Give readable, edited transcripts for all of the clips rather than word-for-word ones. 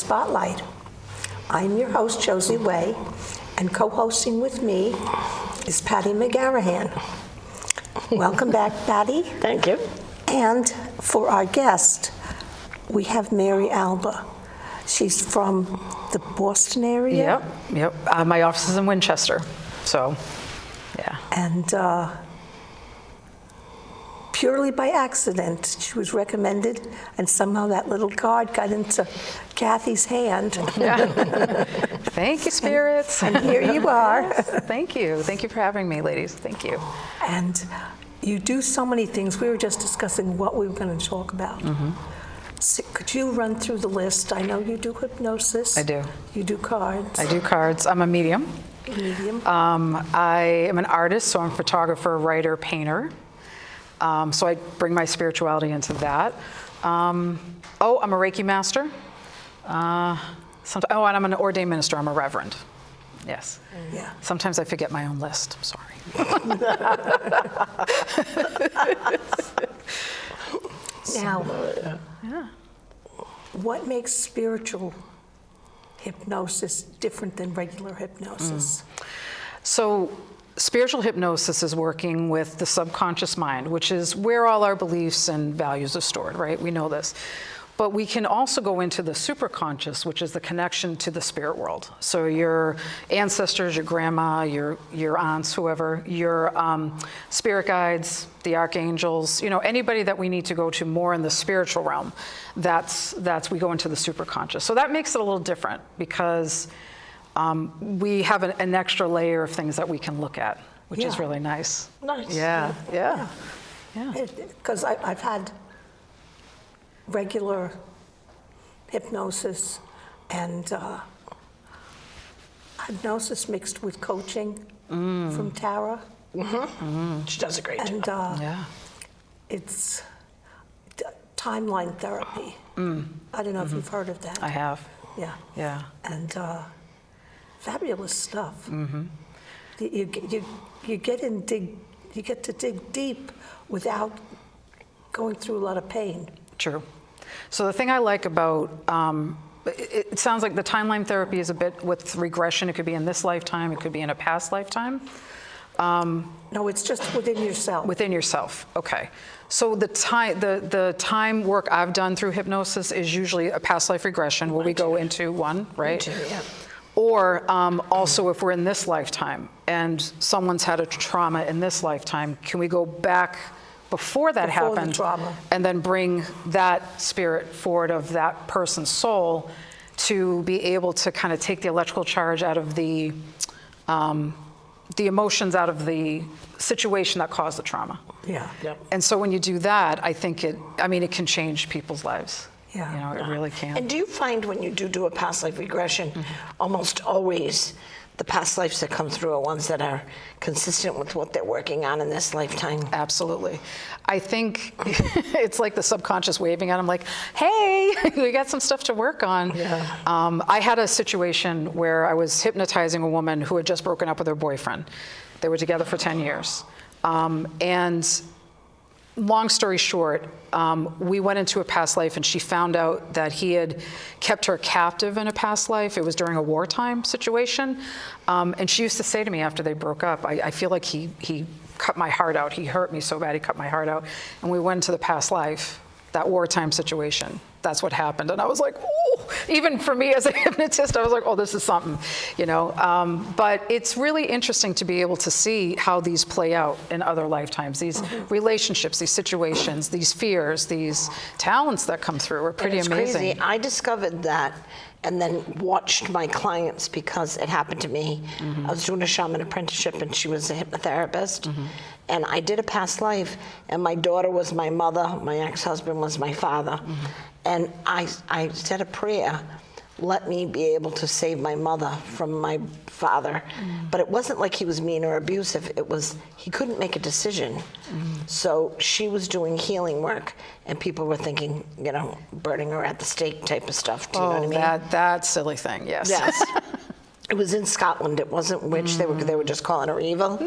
Spotlight. I'm your host, Josie Way, and co-hosting with me is Patty McGarrahan. Welcome back, Patty. Thank you. And for our guest, we have Mary Alba. She's from the Boston area. Yep. My office is in Winchester, so yeah. And purely by accident, she was recommended, and somehow that little card got into Kathy's hand. Yeah. Thank you, spirits. And here you are. Yes, thank you. Thank you for having me, ladies. Thank you. And you do so many things. We were just discussing what we were going to talk about. Mm-hmm. So could you run through the list? I know you do hypnosis. I do. You do cards. I do cards. I'm a medium. Medium. I am an artist, so I'm a photographer, writer, painter. So I bring my spirituality into that. I'm a Reiki master. And I'm an ordained minister. I'm a reverend. Yes. Yeah. Sometimes I forget my own list. I'm sorry. Now, what makes spiritual hypnosis different than regular hypnosis? So spiritual hypnosis is working with the subconscious mind, which is where all our beliefs and values are stored, right? We know this. But we can also go into the superconscious, which is the connection to the spirit world. So your ancestors, your grandma, your aunts, whoever, your spirit guides, the archangels, anybody that we need to go to more in the spiritual realm, that's we go into the superconscious. So that makes it a little different because we have an extra layer of things that we can look at, which is really nice. Nice. Yeah. Because I've had regular hypnosis and hypnosis mixed with coaching from Tara. She does a great And job. it's timeline therapy. I don't know if you've heard of that. I have. Yeah. And fabulous stuff. You get to dig deep without going through a lot of pain. True. So the thing I like about, it sounds like the timeline therapy is a bit with regression. It could be in this lifetime, it could be in a past lifetime. No, it's just within yourself. Within yourself, okay. So the time work I've done through hypnosis is usually a past life regression where we go into one, right? Me too, yeah. Or also if we're in this lifetime and someone's had a trauma in this lifetime, can we go back before that happened, the trauma, and then bring that spirit forward of that person's soul to be able to kind of take the electrical charge out of the emotions out of the situation that caused the trauma. Yeah. Yep. And so when you do that, I think it can change people's lives. Yeah. It really can. And do you find when you do a past life regression, almost always the past lives that come through are ones that are consistent with what they're working on in this lifetime? Absolutely. I think it's like the subconscious waving at them like, hey, we got some stuff to work on. Yeah. I had a situation where I was hypnotizing a woman who had just broken up with her boyfriend. They were together for 10 years. And long story short, we went into a past life and she found out that he had kept her captive in a past life. It was during a wartime situation. And she used to say to me after they broke up, I feel like he cut my heart out. He hurt me so bad, he cut my heart out. And we went into the past life, that wartime situation. That's what happened. And I was like, oh, even for me as a hypnotist, I was like, oh, this is something, But it's really interesting to be able to see how these play out in other lifetimes. These relationships, these situations, these fears, these talents that come through are pretty amazing. Crazy. I discovered that and then watched my clients because it happened to me. I was doing a shaman apprenticeship and she was a hypnotherapist. And I did a past life and my daughter was my mother, my ex-husband was my father. And I said a prayer, let me be able to save my mother from my father. But it wasn't like he was mean or abusive. It was, he couldn't make a decision. So she was doing healing work and people were thinking, burning her at the stake type of stuff. Do you know what I mean? That silly thing, yes. Yes. It was in Scotland. It wasn't witch. They were just calling her evil.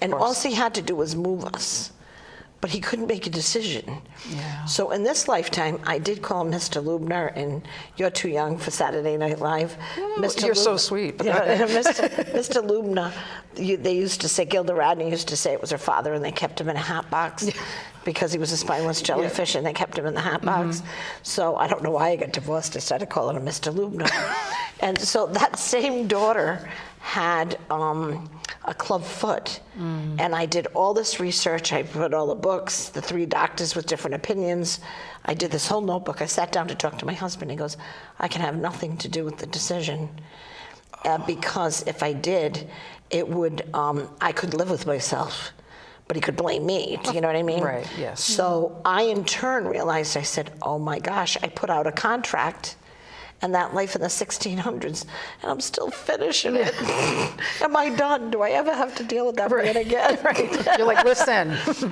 And all she had to do was move us but he couldn't make a decision. Yeah. So in this lifetime, I did call Mr. Lubner, and You're Too Young for Saturday Night Live. You're so sweet. But Mr. Lubner, they used to say, Gilda Radner used to say it was her father, and they kept him in a hat box because he was a spineless jellyfish, and they kept him in the hat box. So I don't know why I got divorced. I started calling him Mr. Lubner. And so that same daughter had a club foot, and I did all this research. I put all the books, the 3 doctors with different opinions. I did this whole notebook. I sat down to talk to my husband. He goes, I can have nothing to do with the decision, because if I did, it would, I could live with myself, but he could blame me. Do you know what I mean? Right, yes. So I, in turn, realized, I said, oh my gosh, I put out a contract and that life in the 1600s, and I'm still finishing it. Am I done? Do I ever have to deal with that man again? Right. You're like, listen,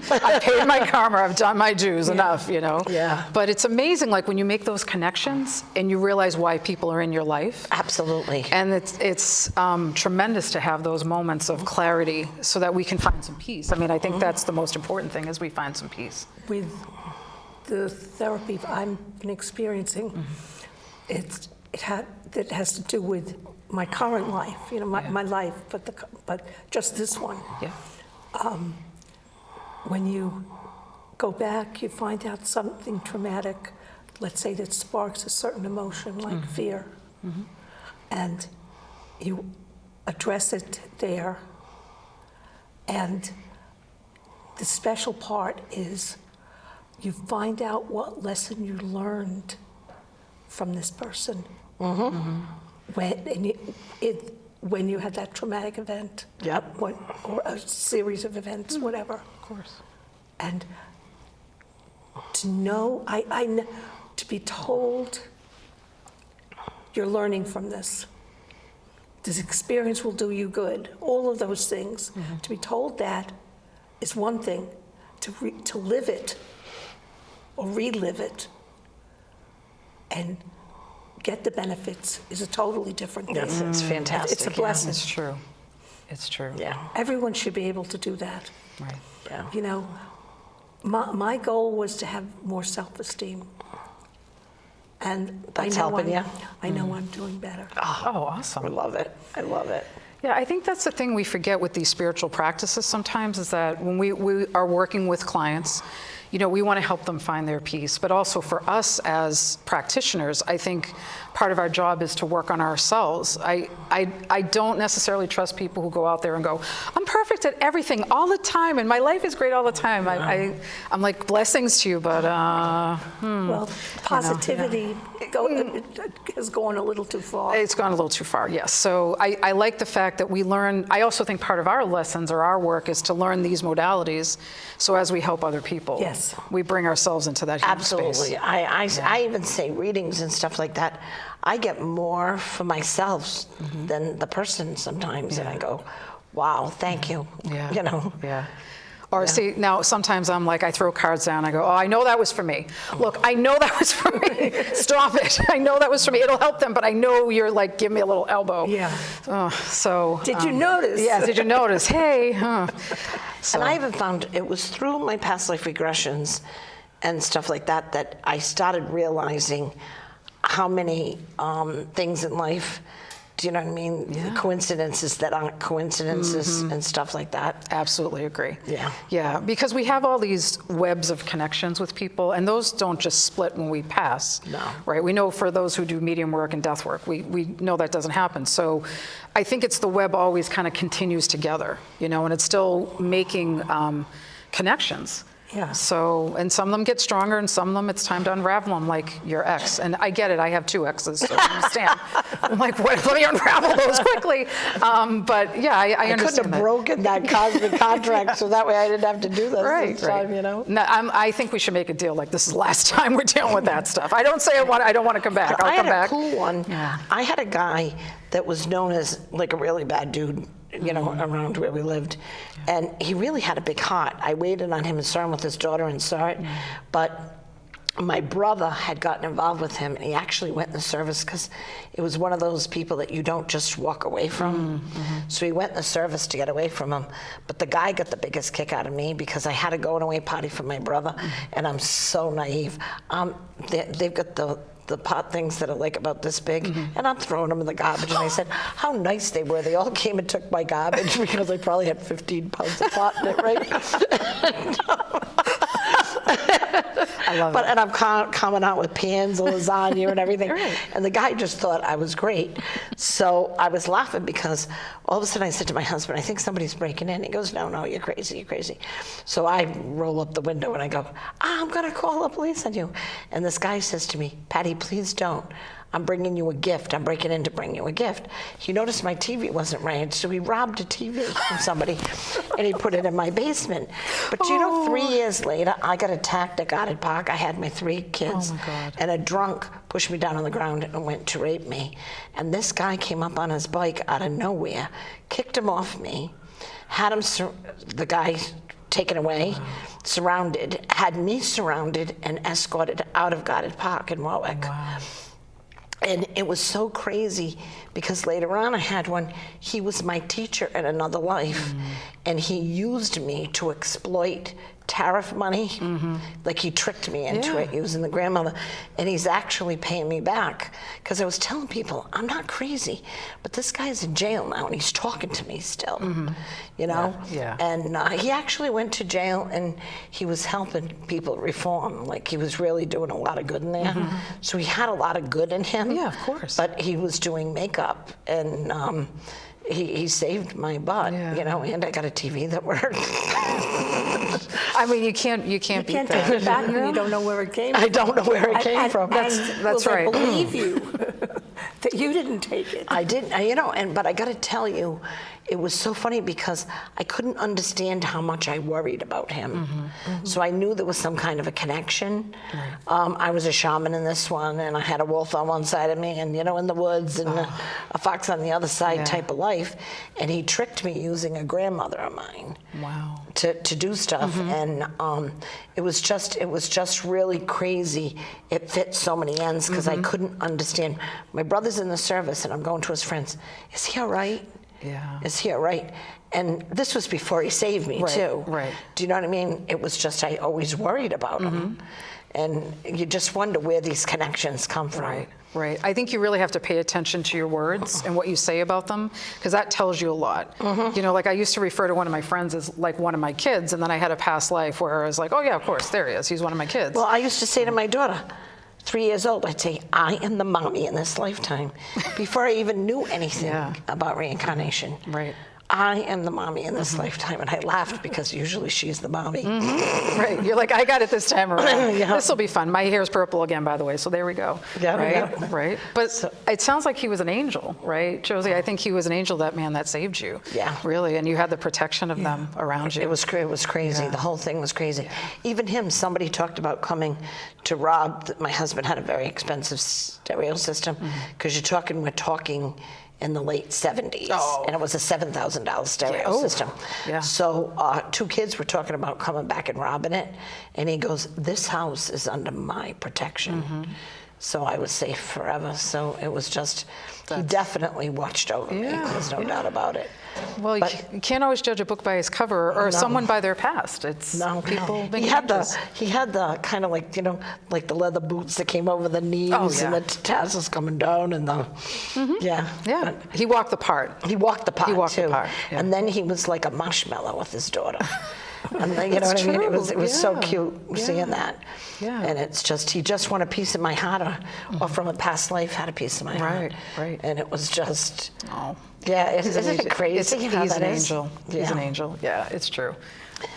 I've paid my karma, I've done my dues, enough, you know? Yeah. But it's amazing, like, when you make those connections and you realize why people are in your life. Absolutely. And it's tremendous to have those moments of clarity so that we can find some peace. I mean, I think that's the most important thing, is we find some peace. With the therapy I've been experiencing, it has to do with my current life, you know, my life, but just this one. Yeah. When you go back, you find out something traumatic, let's say that sparks a certain emotion like fear, and you address it there. And the special part is you find out what lesson you learned from this person when you had that traumatic event. Yep. Or a series of events, whatever. Of course. And to know, to be told you're learning from this. This experience will do you good. All of those things. To be told that is one thing. To live it or relive it and get the benefits is a totally different thing. Yes, it's fantastic. It's a blessing. It's true. It's true. Yeah. Everyone should be able to do that. Right. Yeah. You know, my goal was to have more self-esteem. And That's helping you? I know I'm doing better. Oh, awesome. I love it. I love it. Yeah, I think that's the thing we forget with these spiritual practices sometimes, is that when we are working with clients, you know, we want to help them find their peace. But also for us as practitioners, I think part of our job is to work on ourselves. I don't necessarily trust people who go out there and go, I'm perfect at everything all the time, and my life is great all the time. I'm like, blessings to you, but Well, positivity has gone a little too far. It's gone a little too far, yes. So I like the fact that we learn. I also think part of our lessons or our work is to learn these modalities, so as we help other people, Yes. we bring ourselves into that human Absolutely. space. I even say readings and stuff like that. I get more for myself than the person sometimes, and I go, wow, thank you. Yeah. You know? Yeah. Or see, now sometimes I'm like, I throw cards down, I go, oh, I know that was for me. Look, I know that was for me. Stop it. I know that was for me. It'll help them, but I know you're like, give me a little elbow. Yeah. So. Did you notice? Yeah, did you notice? Hey. So. And I even found it was through my past life regressions and stuff like that that I started realizing how many things in life, do you know what I mean? Yeah. Coincidences that aren't coincidences and stuff like that. Absolutely agree. Yeah. Yeah, because we have all these webs of connections with people, and those don't just split when we pass. No. Right? We know for those who do medium work and death work, we know that doesn't happen. So I think it's the web always kind of continues together, you know, and it's still making connections. Yeah. So, and some of them get stronger, and some of them it's time to unravel them, like your ex. And I get it, I have 2 exes, so I understand. I'm like, what, let me unravel those quickly. But yeah, I understand. I couldn't have broken that cosmic contract, so that way I didn't have to do this Right, this time, right. you know? No, I think we should make a deal, like this is the last time we're dealing with that stuff. I don't say I don't want to come back. But I'll I come had back. a cool one. Yeah. I had a guy that was known as like a really bad dude, you know, around where we lived. And he really had a big heart. I waited on him and saw him with his daughter and saw it. But my brother had gotten involved with him, and he actually went in the service because it was one of those people that you don't just walk away from. So he went in the service to get away from him. But the guy got the biggest kick out of me because I had a going away party for my brother, and I'm so naive. They've got the pot things that are like about this big, and I'm throwing them in the garbage. And I said, how nice they were. They all came and took my garbage because I probably had 15 pounds of pot in it, right? I love it. And I'm coming out with pans and lasagna and everything. Right. And the guy just thought I was great. So I was laughing because all of a sudden I said to my husband, I think somebody's breaking in. He goes, no, you're crazy, you're crazy. So I roll up the window and I go, I'm going to call the police on you. And this guy says to me, Patty, please don't. I'm bringing you a gift. I'm breaking in to bring you a gift. He noticed my TV wasn't right, so he robbed a TV from somebody, and he put it in my basement. But you know, 3 years later, I got attacked at Goddard Park. I had my 3 kids, Oh, my God. and a drunk pushed me down on the ground and went to rape me. And this guy came up on his bike out of nowhere, kicked him off me, had him, the guy taken away, surrounded, had me surrounded and escorted out of Goddard Park in Warwick. Wow. And it was so crazy because later on I had one, he was my teacher in another life, and he used me to exploit tariff money. Like he tricked me into it using the grandmother, and he's actually paying me back because I was telling people, I'm not crazy, but this guy's in jail now and he's talking to me still, you know? Yeah. And he actually went to jail and he was helping people reform. Like he was really doing a lot of good in there. So he had a lot of good in him. Yeah, of course. But he was doing makeup, and he saved my butt, you know, and I got a TV that worked. I mean, you can't You beat can't that. take it back when you don't know where it came from. I don't know where it came from. That's will they right. believe you that you didn't take it? I didn't, you know, but I got to tell you, it was so funny because I couldn't understand how much I worried about him. So I knew there was some kind of a connection. I was a shaman in this one, and I had a wolf on one side of me, and you know, in the woods, and a fox on the other side type of life. And he tricked me using a grandmother of mine. Wow. To do stuff, and it was just really crazy. It fit so many ends because I couldn't understand. My brother's in the service, and I'm going to his friends. Is he all right? Yeah. Is he all right? And this was before he saved me too. Right. Do you know what I mean? It was just I always worried about him, and you just wonder where these connections come from. Right. I think you really have to pay attention to your words and what you say about them, because that tells you a lot. You know, like I used to refer to one of my friends as like one of my kids, and then I had a past life where I was like, oh yeah, of course, there he is. He's one of my kids. Well, I used to say to my daughter, 3 years old, I'd say, I am the mommy in this lifetime, before I even knew anything about reincarnation. Right. I am the mommy in this lifetime. And I laughed because usually she's the mommy. Right. You're like, I got it this time around. This will be fun. My hair's purple again, by the way, so there we go. Yeah, right. yeah. Right. But it sounds like he was an angel, right, Josie? I think he was an angel, that man that saved you. Yeah. Really, and you had the protection of them around you. It was crazy. The whole thing was crazy. Even him, somebody talked about coming to rob. My husband had a very expensive stereo system, because we're talking in the late 70s, and it was a $7,000 stereo system. Yeah. So 2 kids were talking about coming back and robbing it, and he goes, this house is under my protection. So I was safe forever. So it was just, he definitely watched over me. There's no doubt about it. Well, you can't always judge a book by its cover, or someone by their past. It's people making changes. He had the kind of like, you know, like the leather boots that came over the knees, and the tassels coming down, and the Yeah. He walked the part. He walked the part too. Yeah. And then he was like a marshmallow with his daughter. And you know what I mean? It was so cute seeing that. Yeah. And it's just, he just won a piece of my heart, or from a past life had a piece of my heart. Right. And it was just, Oh. yeah, isn't it crazy? He's an angel. He's an angel. Yeah, it's true.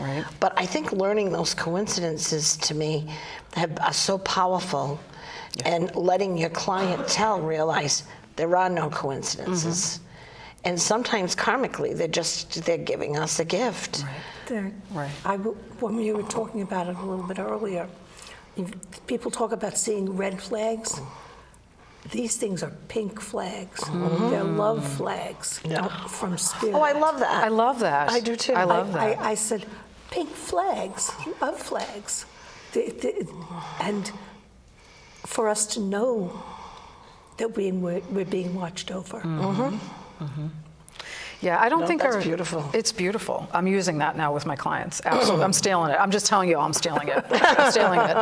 Right. But I think learning those coincidences to me are so powerful, and letting your clientele realize there are no coincidences. And sometimes karmically, they're giving us a gift. When you were talking about it a little bit earlier, people talk about seeing red flags. These things are pink flags. They're love flags from spirit. Oh, I love that. I love that. I do too. I love that. I said, pink flags, love flags. And for us to know that we're being watched over. Yeah, I don't No, think that's beautiful. It's beautiful. I'm using that now with my clients. Absolutely, I'm stealing it. I'm just telling you, I'm stealing it. I'm stealing it.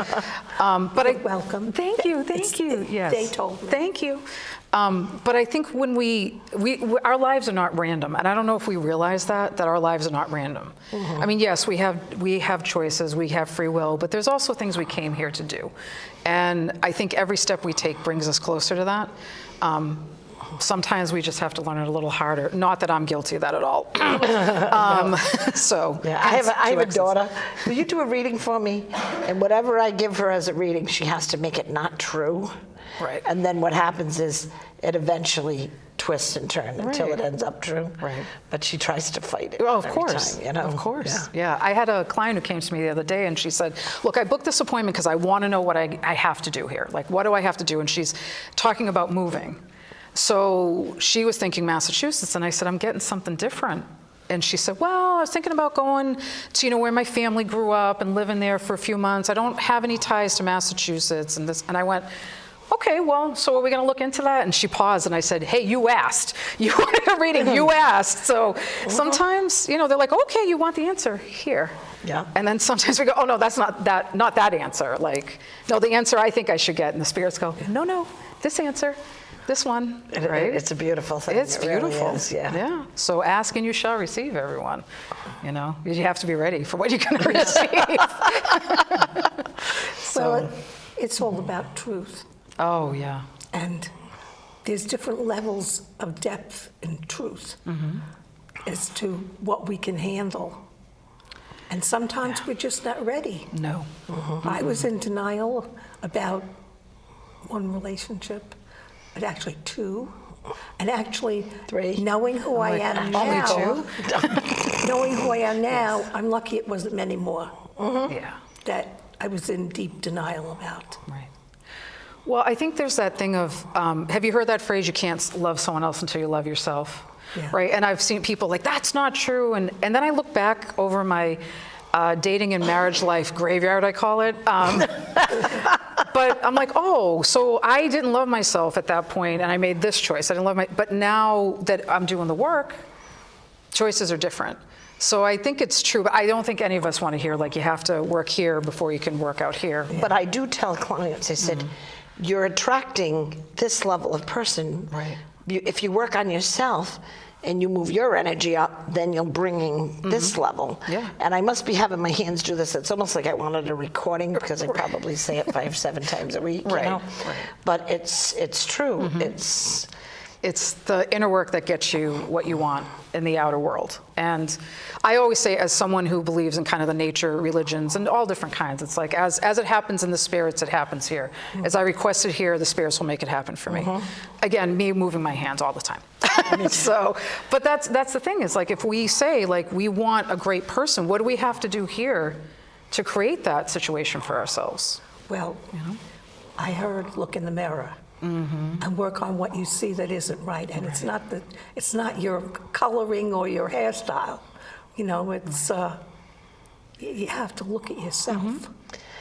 But You're welcome. Thank you, thank you. Yes. They told me. Thank you. But I think when our lives are not random, and I don't know if we realize that our lives are not random. I mean, yes, we have choices, we have free will, but there's also things we came here to do, and I think every step we take brings us closer to that. Sometimes we just have to learn it a little harder. Not that I'm guilty of that at all. So Yeah, I have a daughter. Will you do a reading for me? And whatever I give her as a reading, she has to make it not true. Right. And then what happens is it eventually twists and turns until Right. it ends up true. Right. But she tries to fight it. Oh, of every course. time, you know? Of course. Yeah. Yeah. I had a client who came to me the other day and she said, look, I booked this appointment because I want to know what I have to do here. Like, what do I have to do? And she's talking about moving. So she was thinking Massachusetts, and I said, I'm getting something different. And she said, well, I was thinking about going to, where my family grew up and living there for a few months. I don't have any ties to Massachusetts. And I went, okay, well, so are we going to look into that? And she paused, and I said, hey, you asked. You wanted a reading. You asked. So sometimes, they're like, okay, you want the answer here. Yeah. And then sometimes we go, oh, no, that's not that answer. Like, no, the answer I think I should get. And the spirits go, no, this answer. This one, right? It's a beautiful thing. It's It really beautiful. is, yeah. Yeah. So ask and you shall receive, everyone. You have to be ready for what you're going to receive. Well, it's all about truth. Oh, yeah. And there's different levels of depth in truth as to what we can handle. And sometimes we're just not ready. No. I was in denial about one relationship, but actually two. And actually, Three. knowing who I am now, Only knowing who I am now, I'm lucky it wasn't many more Yeah. that I was in deep denial about. Right. Well, I think there's that thing of, have you heard that phrase, you can't love someone else until you love yourself? Yeah. Right? And I've seen people like, that's not true. And then I look back over my dating and marriage life graveyard, I call it. But I'm like, oh, so I didn't love myself at that point, and I made this choice. I didn't love but now that I'm doing the work, choices are different. So I think it's true, but I don't think any of us want to hear, like, you have to work here before you can work out here. But I do tell clients, I said, you're attracting this level of person. Right. If you work on yourself and you move your energy up, then you're bringing this level. Yeah. And I must be having my hands do this. It's almost like I wanted a recording because I probably say it 5-7 times a week, Right, you know? right. But it's true. It's the inner work that gets you what you want in the outer world. And I always say, as someone who believes in kind of the nature religions and all different kinds, it's like as it happens in the spirits, it happens here. As I request it here, the spirits will make it happen for me. Again, me moving my hands all the time. So, but that's the thing, is like, if we say, like, we want a great person, what do we have to do here to create that situation for ourselves? Well, I heard look in the mirror and work on what you see that isn't right. And it's not your coloring or your hairstyle. It's you have to look at yourself.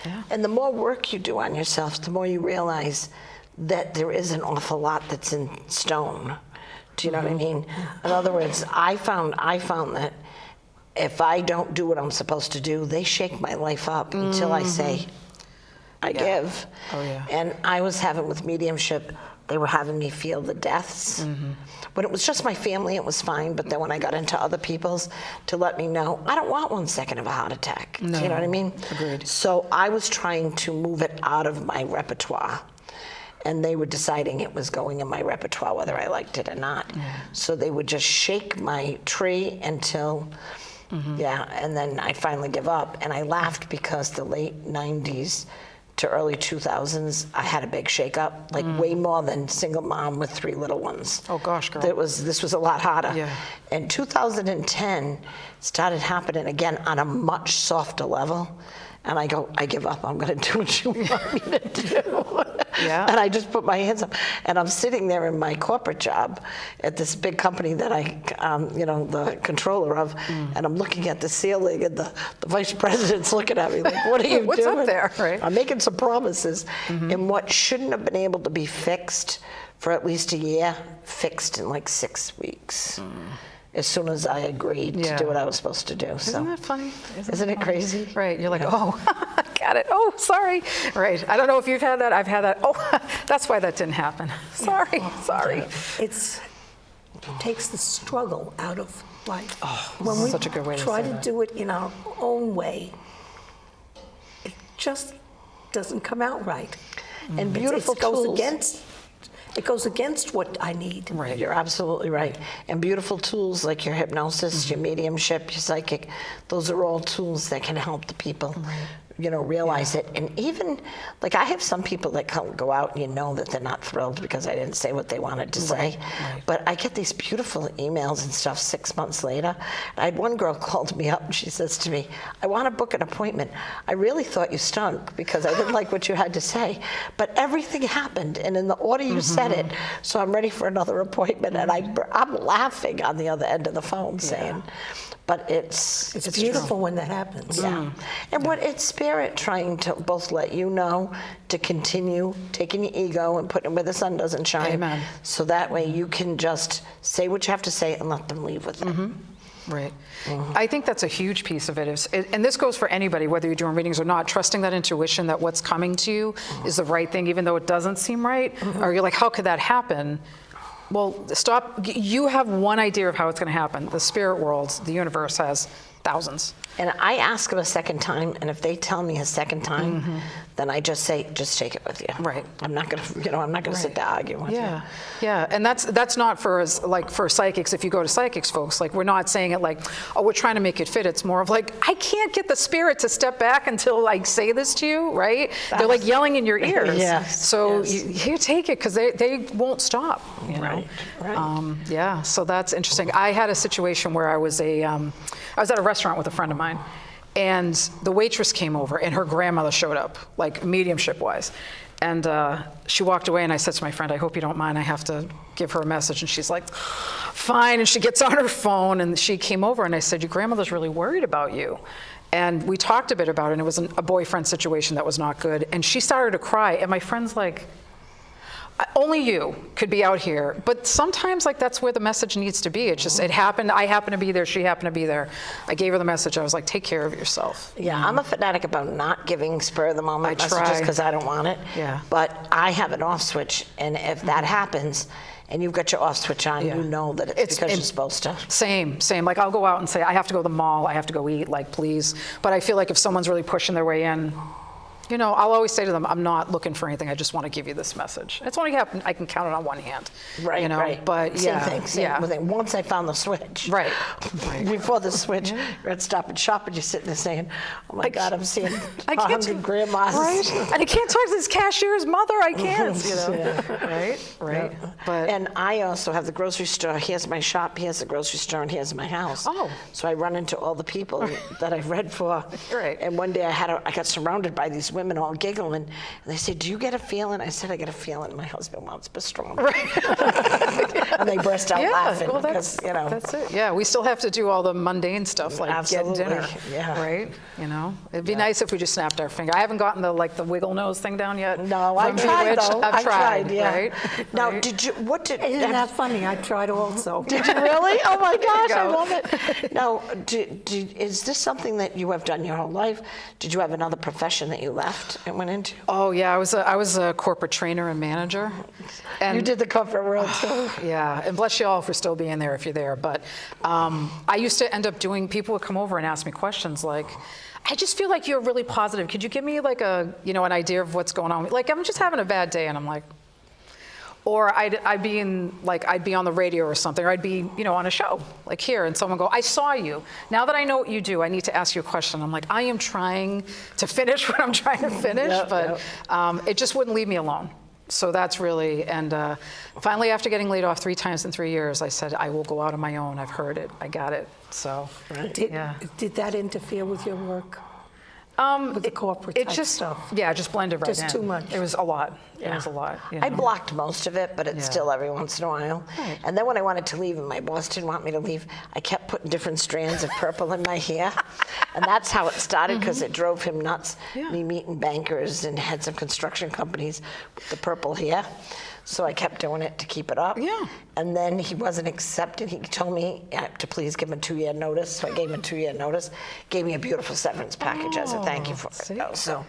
Yeah. And the more work you do on yourself, the more you realize that there is an awful lot that's in stone. Do you know what I mean? In other words, I found that if I don't do what I'm supposed to do, they shake my life up until I say, I give. Oh, yeah. And I was having with mediumship, they were having me feel the deaths. When it was just my family, it was fine. But then when I got into other people's, to let me know, I don't want 1 second of a heart attack. Do you know what I mean? Agreed. So I was trying to move it out of my repertoire. And they were deciding it was going in my repertoire, whether I liked it or not. So they would just shake my tree until, and then I'd finally give up. And I laughed because the late 90s to early 2000s, I had a big shakeup, like way more than single mom with 3 little ones. Oh, gosh, girl. This was a lot harder. Yeah. And 2010 started happening again on a much softer level. And I go, I give up. I'm going to do what you want me to do. Yeah. And I just put my hands up, and I'm sitting there in my corporate job at this big company that the controller of, and I'm looking at the ceiling, and the vice president's looking at me like, what are you What's doing? up there, right? I'm making some promises, and what shouldn't have been able to be fixed for at least a year, fixed in like 6 weeks. As soon as I agreed to do what I was supposed to do. Isn't that funny? Isn't it crazy? Right, you're like, oh, got it. Oh, sorry. Right, I don't know if you've had that. I've had that. Oh, that's why that didn't happen. Sorry. It takes the struggle out of life. Oh, when we such a good way to try say to that. do it in our own way, it just doesn't come out right. And beautiful tools. It goes against what I need. Right. You're absolutely right. And beautiful tools like your hypnosis, your mediumship, your psychic, those are all tools that can help the people, realize it. And even, like I have some people that go out and that they're not thrilled because I didn't say what they wanted to say. Right. But I get these beautiful emails and stuff 6 months later. I had one girl called me up and she says to me, I want to book an appointment. I really thought you stunk because I didn't like what you had to say. But everything happened and in the order you said it, so I'm ready for another appointment. And I'm laughing on the other end of the phone saying, but it's beautiful when that happens. Yeah. And what it's spirit trying to both let you know to continue taking your ego and putting it where the sun doesn't shine. Amen. So that way you can just say what you have to say and let them leave with it. Right. I think that's a huge piece of it. And this goes for anybody, whether you're doing readings or not, trusting that intuition that what's coming to you is the right thing, even though it doesn't seem right, or you're like, how could that happen? Well, stop. You have one idea of how it's going to happen. The spirit world, the universe has thousands. And I ask them a second time, and if they tell me a second time, then I just say, just take it with you. Right. I'm not gonna, I'm not gonna sit there arguing with you. Yeah, and that's not for us, like for psychics. If you go to psychics, folks, like we're not saying it like, oh, we're trying to make it fit. It's more of like, I can't get the spirit to step back until I say this to you, right? They're like yelling in your ears. Yes, So yes. here, take it, because they won't stop. You know? Right. Yeah, so that's interesting. I had a situation where I was at a restaurant with a friend of mine, and the waitress came over, and her grandmother showed up, like mediumship-wise. And she walked away, and I said to my friend, I hope you don't mind, I have to give her a message. And she's like, fine. And she gets on her phone, and she came over, and I said, your grandmother's really worried about you. And we talked a bit about it, and it was a boyfriend situation that was not good. And she started to cry, and my friend's like, only you could be out here. But sometimes, like, that's where the message needs to be. It's just, it happened, I happened to be there, she happened to be there. I gave her the message, I was like, take care of yourself. Yeah, I'm a fanatic about not giving spur of the moment I messages try. because I don't want it. Yeah. But I have an off switch, and if that happens, and you've got your off switch on, you know that it's because you're supposed to. Same. Like, I'll go out and say, I have to go to the mall, I have to go eat, like, please. But I feel like if someone's really pushing their way in, I'll always say to them, I'm not looking for anything, I just want to give you this message. It's only happened, I can count it on one hand. Right, right. But same yeah. thing, same thing. Once I found the switch. Right. Before the switch, you're at Stop and Shop and you're sitting there saying, oh my God, I'm seeing 100 grandmas. Right. And I can't talk to this cashier's mother, I can't, Right. Yeah. But and I also have the grocery store. Here's my shop, here's the grocery store, and here's my house. Oh. So I run into all the people that I've read for. Right. And one day I got surrounded by these women all giggling, and they said, do you get a feeling? I said, I get a feeling my husband wants pastrami. Right. And they burst out laughing well, because, that's it. Yeah, we still have to do all the mundane stuff, like Absolutely. get dinner. Yeah. Right? It'd be nice if we just snapped our finger. I haven't gotten the wiggle nose thing down yet. No, I tried though. I've tried, yeah. Right? Now, Right. Isn't that funny? I tried also. Did you really? Oh my gosh, go. I love it. Now, is this something that you have done your whole life? Did you have another profession that you left and went into? Oh yeah, I was a corporate trainer and manager. And You did the corporate world too. yeah, and bless you all for still being there if you're there. But I used to end up people would come over and ask me questions like, I just feel like you're really positive. Could you give me like an idea of what's going on? Like, I'm just having a bad day, and I'm like, or I'd be on the radio or something, or I'd be, on a show, like here, and someone go, I saw you. Now that I know what you do, I need to ask you a question. I'm like, I am trying to finish what I'm trying to finish, but it just wouldn't leave me alone. So that's really, and finally after getting laid off 3 times in 3 years, I said, I will go out on my own. I've heard it, I got it, so. Did that interfere with your work? with the corporate It type just, stuff? yeah, just blended right in. Just too much. It was a lot. It was a lot. You I know. blocked most of it, but it's Yeah. still every once in a while. Right. And then when I wanted to leave and my boss didn't want me to leave, I kept putting different strands of purple in my hair. And that's how it started because it drove him nuts. Yeah. Me meeting bankers and heads of construction companies with the purple hair. So I kept doing it to keep it up. Yeah. And then he wasn't accepted. He told me to please give him a 2-year notice. So I gave him a 2-year notice. Gave me a beautiful severance package as a thank you for see? it. So,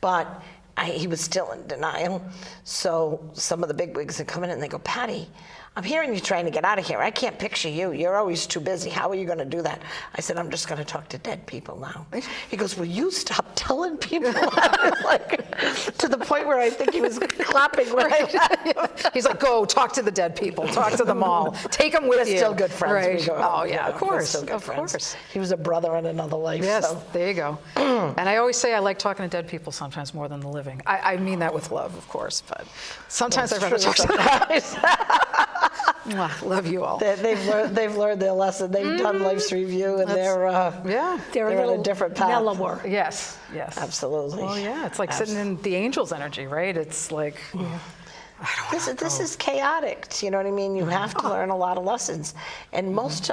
but he was still in denial. So some of the big wigs had come in and they go, Patty, I'm hearing you trying to get out of here. I can't picture you. You're always too busy. How are you going to do that? I said, I'm just going to talk to dead people now. He goes, will you stop telling people? I was like, to the point where I think he was clapping when I left. He's like, go talk to the dead people, talk to them all, take them with We're you. still good friends. Right. We go, Oh yeah, of we're course, still good of friends. course. He was a brother in another life. Yes, So. there you go. And I always say I like talking to dead people sometimes more than the living. I mean that with love, of course, but sometimes I'd rather talk to Mwah, love you all. They've learned their lesson. They've done life's review, and they're Yeah. They're on a a little different path. mellower. Yes, yes. Absolutely. Well, yeah, it's like sitting in the angel's energy, right? It's like, This is chaotic. You know what I mean? You have to learn a lot of lessons, and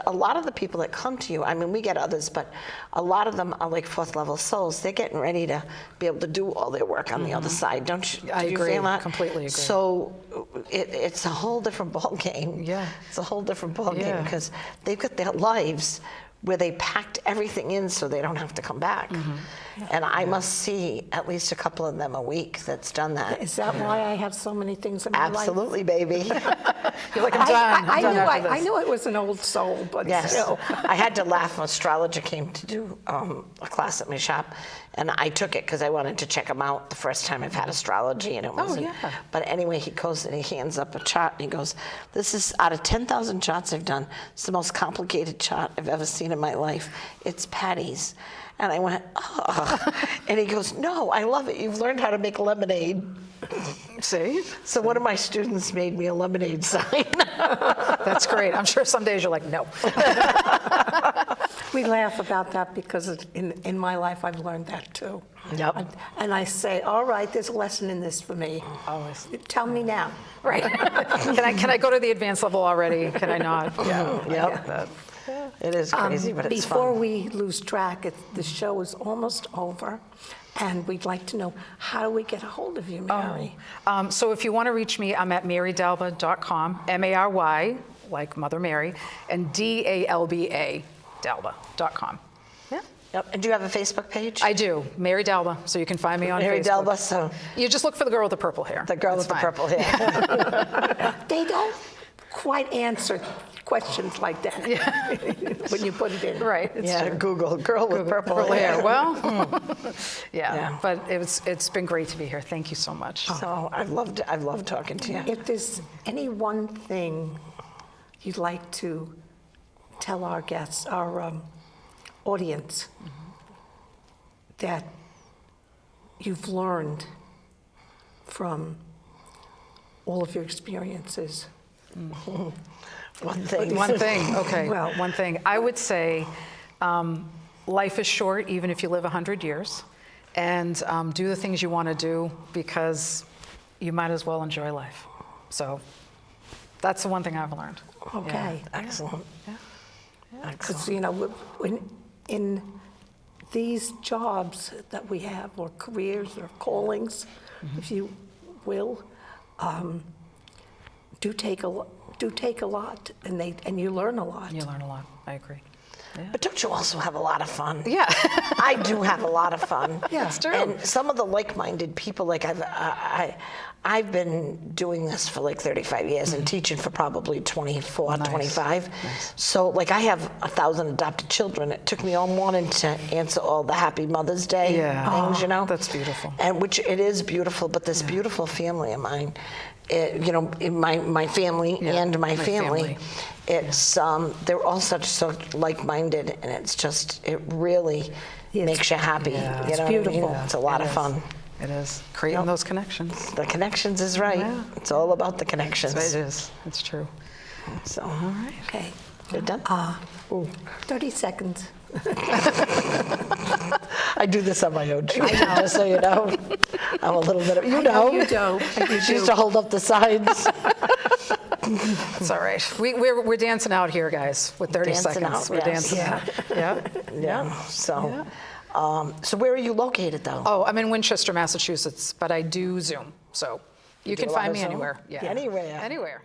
a lot of the people that come to you. I mean, we get others, but a lot of them are like 4th level souls. They're getting ready to be able to do all their work on the other side. Don't you? I do you agree, feel that? completely agree. So it's a whole different ball game. Yeah. It's a whole different ball game Yeah. because they've got their lives where they packed everything in so they don't have to come back. And I must see at least a couple of them a week that's done that. Is that why I have so many things in my life? Absolutely, baby. you're like, I'm done. I'm done after I this. knew it was an old soul, but Yes. still. I had to laugh. An astrologer came to do a class at my shop, and I took it because I wanted to check him out the first time I've had astrology, and it wasn't. yeah. But anyway, he goes and he hands up a chart, and he goes, this is, out of 10,000 charts I've done, it's the most complicated chart I've ever seen in my life. It's Patty's. And I went, oh. And he goes, no, I love it. You've learned how to make lemonade. See? So one of my students made me a lemonade sign. That's great. I'm sure some days you're like, no. We laugh about that because in my life I've learned that too. Yep. And I say, all right, there's a lesson in this for me. Always. Tell me now. Right. Can I go to the advanced level already? Can I not? Yeah. Yep. That- It is crazy, but it's Before fun. we lose track, the show is almost over, and we'd like to know, how do we get a hold of you, Mary? So if you want to reach me, I'm at marydalba.com, M-A-R-Y, like Mother Mary, and D-A-L-B-A, dalba.com. Yeah. Yep. And do you have a Facebook page? I do, Mary Dalba, so you can find me on Mary Facebook. Delba, so You just look for the girl with the purple hair. the girl That's with the fine. purple hair. They don't quite answer questions like that when you put it in. Right. It's Yeah, true. Google girl with purple Purple hair. hair. Well, yeah, Yeah. but it's been great to be here. Thank you so much. So I've loved talking to you. If there's any one thing you'd like to tell our guests, our audience, that you've learned from all of your experiences. One thing. One thing, okay, Well- one thing. I would say life is short, even if you live 100 years, and do the things you want to do because you might as well enjoy life. So that's the one thing I've learned. Okay. Excellent. Because, Excellent. you know, when in these jobs that we have, or careers or callings, if you will, do take a lot, and you learn a lot. You learn a lot. I agree. But don't you also have a lot of fun? Yeah. I do have a lot of fun. Yeah. It's true. And some of the like-minded people, like I've been doing this for like 35 years and teaching for probably 24, Nice. 25. Nice. So like I have 1,000 adopted children. It took me all morning to answer all the Happy Mother's Day things, you know? That's beautiful. And which it is beautiful, but this beautiful family of mine, you know, in my family and my family, it's they're all so like-minded, and it's just, it really makes you happy. Yeah. You It's know what I mean? beautiful. It's a lot of fun. It is. Creating those connections. The connections is right. Yeah. It's all about the connections. It is. It's true. So, Okay. you're done? 30 seconds. I do this on my own, just so you know. I'm a little bit of, you know. You do. She used to hold up the signs. It's all right. We're dancing out here, guys, with 30 Dancing seconds. out, We're yes. dancing out. Yeah. Yeah. So, so where are you located, though? Oh, I'm in Winchester, Massachusetts, but I do Zoom, so you do can a lot find of me Zoom? anywhere. Yeah. Anywhere. Anywhere.